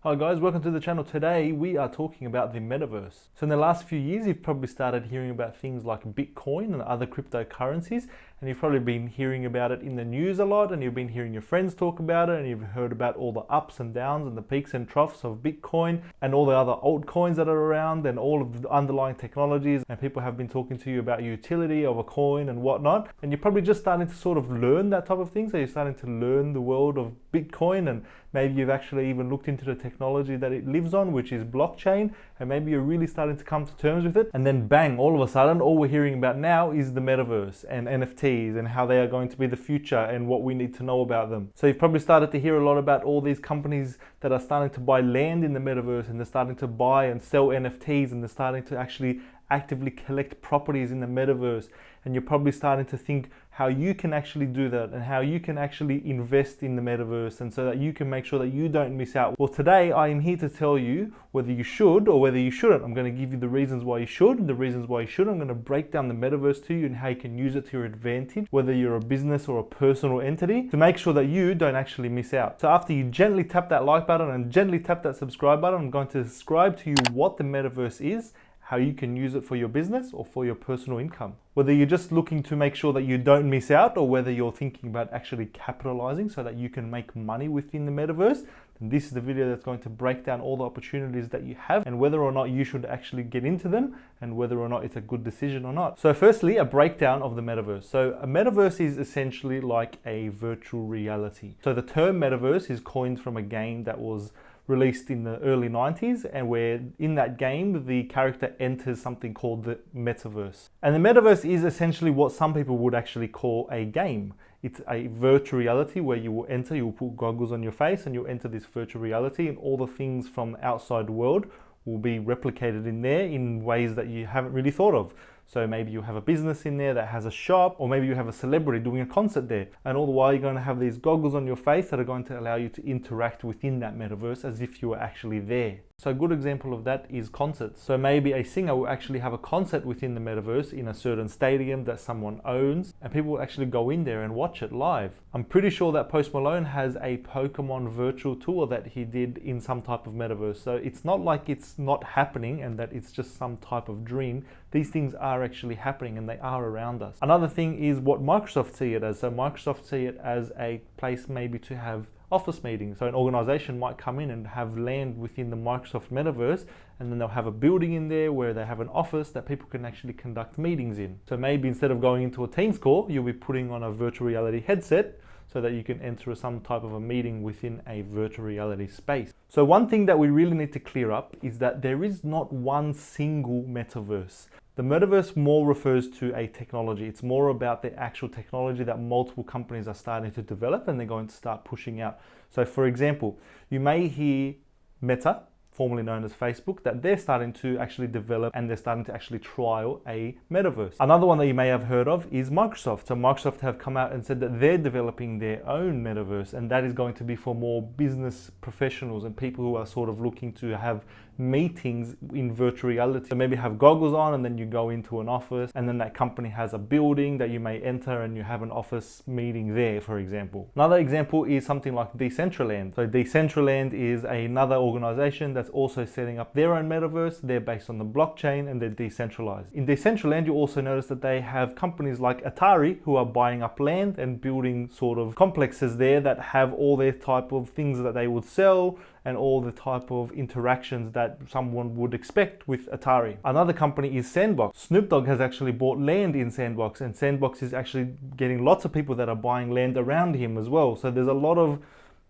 Hi guys, welcome to the channel. Today we are talking about the metaverse. So in the last few years, you've probably started hearing about things like Bitcoin and other cryptocurrencies, and you've probably been hearing about it in the news a lot, and you've been hearing your friends talk about it, and you've heard about all the ups and downs and the peaks and troughs of Bitcoin and all the other altcoins that are around and all of the underlying technologies, and people have been talking to you about utility of a coin and whatnot, and you're probably just starting to sort of learn that type of thing. So you're starting to learn the world of Bitcoin, and maybe you've actually even looked into the technology that it lives on, which is blockchain, and maybe you're really starting to come to terms with it. And then bang, all of a sudden, all we're hearing about now is the metaverse and NFTs and how they are going to be the future and what we need to know about them. So you've probably started to hear a lot about all these companies that are starting to buy land in the metaverse, and they're starting to buy and sell NFTs, and they're starting to actually actively collect properties in the metaverse. And you're probably starting to think how you can actually do that and how you can actually invest in the metaverse, and so that you can make sure that you don't miss out. Well, today I am here to tell you whether you should or whether you shouldn't. I'm going to give you the reasons why you should and the reasons why you shouldn't. I'm going to break down the metaverse to you and how you can use it to your advantage, whether you're a business or a personal entity, to make sure that you don't actually miss out. So after you gently tap that like button and gently tap that subscribe button, I'm going to describe to you what the metaverse is, how you can use it for your business or for your personal income. Whether you're just looking to make sure that you don't miss out, or whether you're thinking about actually capitalizing so that you can make money within the metaverse, then this is the video that's going to break down all the opportunities that you have and whether or not you should actually get into them and whether or not it's a good decision or not. So firstly, a breakdown of the metaverse. So a metaverse is essentially like a virtual reality. So the term metaverse is coined from a game that was released in the early 90s, and where in that game the character enters something called the metaverse. And the metaverse is essentially what some people would actually call a game. It's a virtual reality where you will enter, you will put goggles on your face and you'll enter this virtual reality, and all the things from the outside world will be replicated in there in ways that you haven't really thought of. So maybe you have a business in there that has a shop, or maybe you have a celebrity doing a concert there. And all the while you're going to have these goggles on your face that are going to allow you to interact within that metaverse as if you were actually there. So a good example of that is concerts. So maybe a singer will actually have a concert within the metaverse in a certain stadium that someone owns, and people will actually go in there and watch it live. I'm pretty sure that Post Malone has a Pokemon virtual tour that he did in some type of metaverse. So it's not like it's not happening and that it's just some type of dream. These things are actually happening and they are around us. Another thing is what Microsoft see it as. So Microsoft see it as a place maybe to have office meetings. So an organization might come in and have land within the Microsoft metaverse, and then they'll have a building in there where they have an office that people can actually conduct meetings in. So maybe instead of going into a Teams call, you'll be putting on a virtual reality headset so that you can enter some type of a meeting within a virtual reality space. So one thing that we really need to clear up is that there is not one single metaverse. The metaverse more refers to a technology. It's more about the actual technology that multiple companies are starting to develop and they're going to start pushing out. So for example, you may hear Meta, formerly known as Facebook, that they're starting to actually develop and they're starting to actually trial a metaverse. Another one that you may have heard of is Microsoft. So Microsoft have come out and said that they're developing their own metaverse, and that is going to be for more business professionals and people who are sort of looking to have meetings in virtual reality. So maybe have goggles on and then you go into an office, and then that company has a building that you may enter and you have an office meeting there, for example. Another example is something like Decentraland. So Decentraland is another organization that's also setting up their own metaverse. They're based on the blockchain and they're decentralized. In Decentraland, you also notice that they have companies like Atari who are buying up land and building sort of complexes there that have all their type of things that they would sell and all the type of interactions that someone would expect with Atari. Another company is Sandbox. Snoop Dogg has actually bought land in Sandbox, and Sandbox is actually getting lots of people that are buying land around him as well. So there's a lot of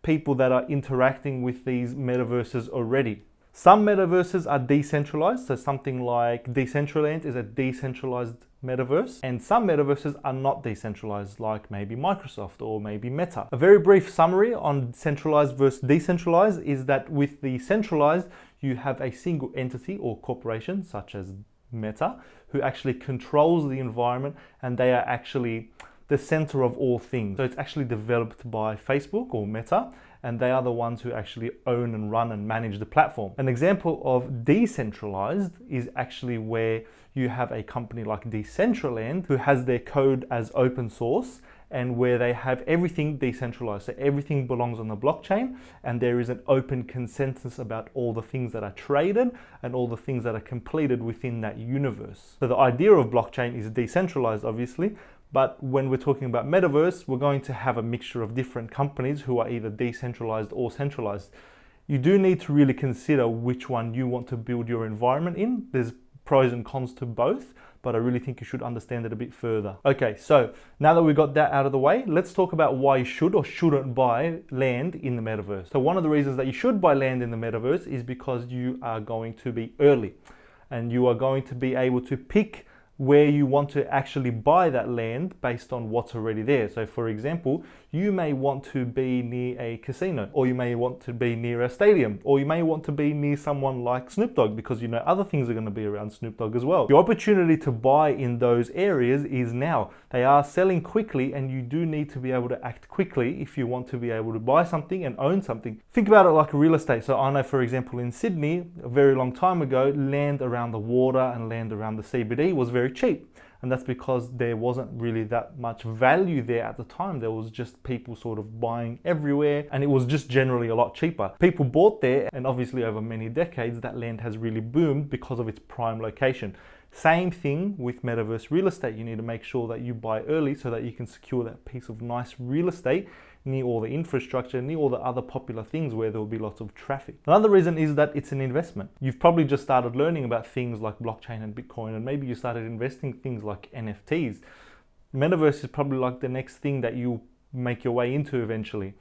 people that are interacting with these metaverses already. Some metaverses are decentralized, so something like Decentraland is a decentralized metaverse, and some metaverses are not decentralized, like maybe Microsoft or maybe Meta. A very brief summary on centralized versus decentralized is that with the centralized, you have a single entity or corporation, such as Meta, who actually controls the environment, and they are actually the center of all things. So it's actually developed by Facebook or Meta, and they are the ones who actually own and run and manage the platform. An example of decentralized is actually where you have a company like Decentraland who has their code as open source, and where they have everything decentralized. So everything belongs on the blockchain, and there is an open consensus about all the things that are traded and all the things that are completed within that universe. So the idea of blockchain is decentralized, obviously, but when we're talking about metaverse, we're going to have a mixture of different companies who are either decentralized or centralized. You do need to really consider which one you want to build your environment in. There's pros and cons to both, but I really think you should understand it a bit further. Okay, so now that we've got that out of the way, let's talk about why you should or shouldn't buy land in the metaverse. So one of the reasons that you should buy land in the metaverse is because you are going to be early, and you are going to be able to pick where you want to actually buy that land based on what's already there. So for example, you may want to be near a casino, or you may want to be near a stadium, or you may want to be near someone like Snoop Dogg, because you know other things are going to be around Snoop Dogg as well. The opportunity to buy in those areas is now. They are selling quickly, and you do need to be able to act quickly if you want to be able to buy something and own something. Think about it like real estate. So I know, for example, in Sydney, a very long time ago, land around the water and land around the CBD was very cheap. And that's because there wasn't really that much value there at the time. There was just people sort of buying everywhere, and it was just generally a lot cheaper. People bought there, and obviously over many decades, that land has really boomed because of its prime location. Same thing with metaverse real estate. You need to make sure that you buy early so that you can secure that piece of nice real estate near all the infrastructure, near all the other popular things where there will be lots of traffic. Another reason is that it's an investment. You've probably just started learning about things like blockchain and Bitcoin, and maybe you started investing in things like NFTs. Metaverse is probably like the next thing that you make your way into eventually.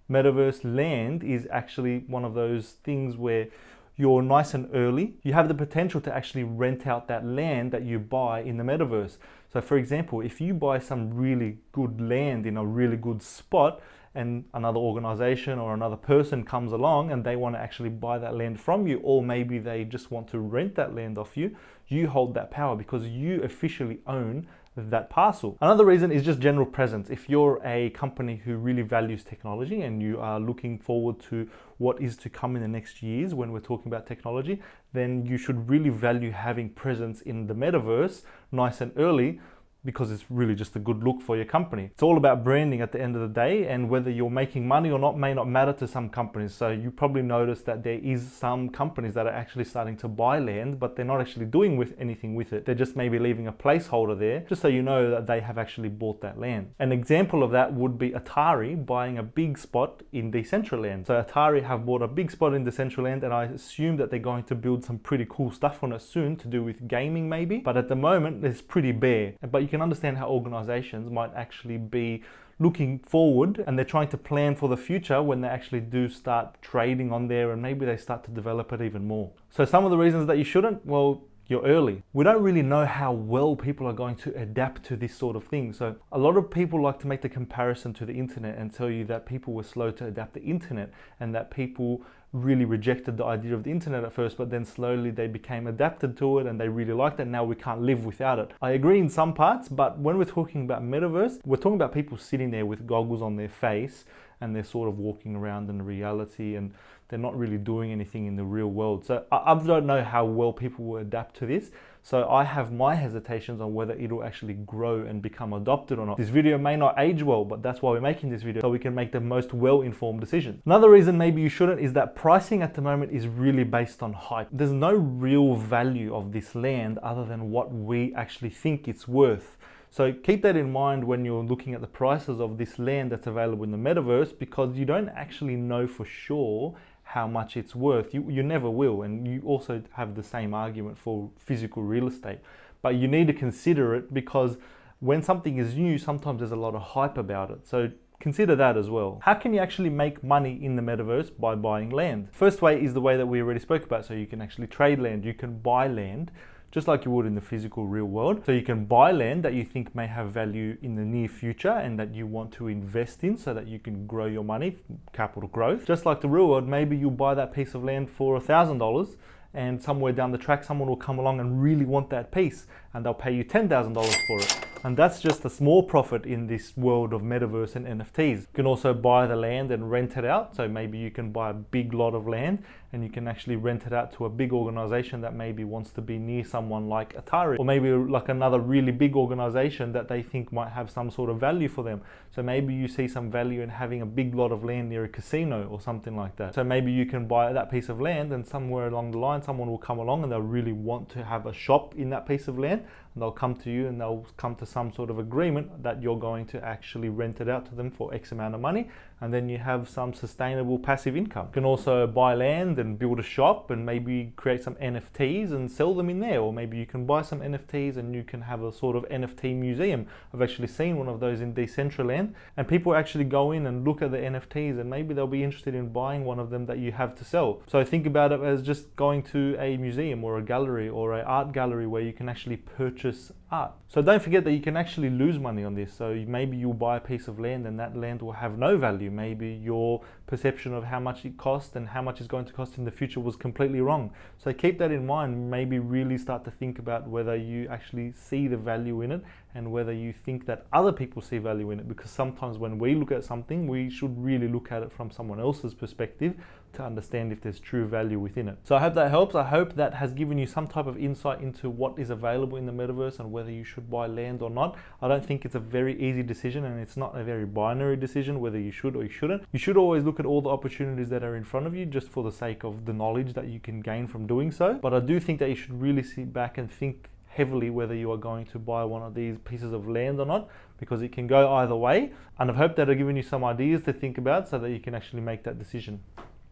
Metaverse land is actually one of those things where you're nice and early. You have the potential to actually rent out that land that you buy in the metaverse. So for example, if you buy some really good land in a really good spot, and another organization or another person comes along and they want to actually buy that land from you, or maybe they just want to rent that land off you, you hold that power because you officially own that parcel. Another reason is just general presence. If you're a company who really values technology and you are looking forward to what is to come in the next years when we're talking about technology, then you should really value having presence in the metaverse nice and early, because it's really just a good look for your company. It's all about branding at the end of the day, and whether you're making money or not may not matter to some companies. So you probably noticed that there is some companies that are actually starting to buy land, but they're not actually doing anything with it. They're just maybe leaving a placeholder there, just so you know that they have actually bought that land. An example of that would be Atari buying a big spot in Decentraland. So Atari have bought a big spot in Decentraland, and I assume that they're going to build some pretty cool stuff on it soon to do with gaming maybe, but at the moment it's pretty bare. But you can understand how organizations might actually be looking forward, and they're trying to plan for the future when they actually do start trading on there, and maybe they start to develop it even more. So some of the reasons that you shouldn't, well, you're early. We don't really know how well people are going to adapt to this sort of thing. So a lot of people like to make the comparison to the internet and tell you that people were slow to adapt the internet, and that people really rejected the idea of the internet at first, but then slowly they became adapted to it and they really liked it. Now we can't live without it. I agree in some parts, but when we're talking about metaverse, we're talking about people sitting there with goggles on their face, and they're sort of walking around in reality, and they're not really doing anything in the real world. So I don't know how well people will adapt to this. So I have my hesitations on whether it'll actually grow and become adopted or not. This video may not age well, but that's why we're making this video, so we can make the most well-informed decision. Another reason maybe you shouldn't is that pricing at the moment is really based on hype. There's no real value of this land other than what we actually think it's worth. So keep that in mind when you're looking at the prices of this land that's available in the metaverse, because you don't actually know for sure how much it's worth. You never will, and you also have the same argument for physical real estate. But you need to consider it, because when something is new, sometimes there's a lot of hype about it. So consider that as well. How can you actually make money in the metaverse? By buying land. First way is the way that we already spoke about. So you can actually trade land, you can buy land, just like you would in the physical real world. So you can buy land that you think may have value in the near future and that you want to invest in so that you can grow your money, capital growth. Just like the real world, maybe you buy that piece of land for $1,000, and somewhere down the track someone will come along and really want that piece, and they'll pay you $10,000 for it. And that's just a small profit in this world of metaverse and NFTs. You can also buy the land and rent it out. So maybe you can buy a big lot of land and you can actually rent it out to a big organization that maybe wants to be near someone like Atari, or maybe like another really big organization that they think might have some sort of value for them. So maybe you see some value in having a big lot of land near a casino or something like that. So maybe you can buy that piece of land, and somewhere along the line someone will come along and they'll really want to have a shop in that piece of land, and they'll come to you and they'll come to some sort of agreement that you're going to actually rent it out to them for X amount of money, and then you have some sustainable passive income. You can also buy land and build a shop and maybe create some NFTs and sell them in there, or maybe you can buy some NFTs and you can have a sort of NFT museum. I've actually seen one of those in Decentraland, and people actually go in and look at the NFTs and maybe they'll be interested in buying one of them that you have to sell. So think about it as just going to a museum or a gallery or an art gallery where you can actually purchase art. So don't forget that you can actually lose money on this. So maybe you'll buy a piece of land and that land will have no value. Maybe your perception of how much it cost and how much it's going to cost in the future was completely wrong. So keep that in mind. Maybe really start to think about whether you actually see the value in it and whether you think that other people see value in it, because sometimes when we look at something, we should really look at it from someone else's perspective to understand if there's true value within it. So I hope that helps. I hope that has given you some type of insight into what is available in the metaverse and whether you should buy land or not. I don't think it's a very easy decision, and it's not a very binary decision whether you should or you shouldn't. You should always look at all the opportunities that are in front of you, just for the sake of the knowledge that you can gain from doing so. But I do think that you should really sit back and think heavily whether you are going to buy one of these pieces of land or not, because it can go either way. And I hope that I've given you some ideas to think about so that you can actually make that decision.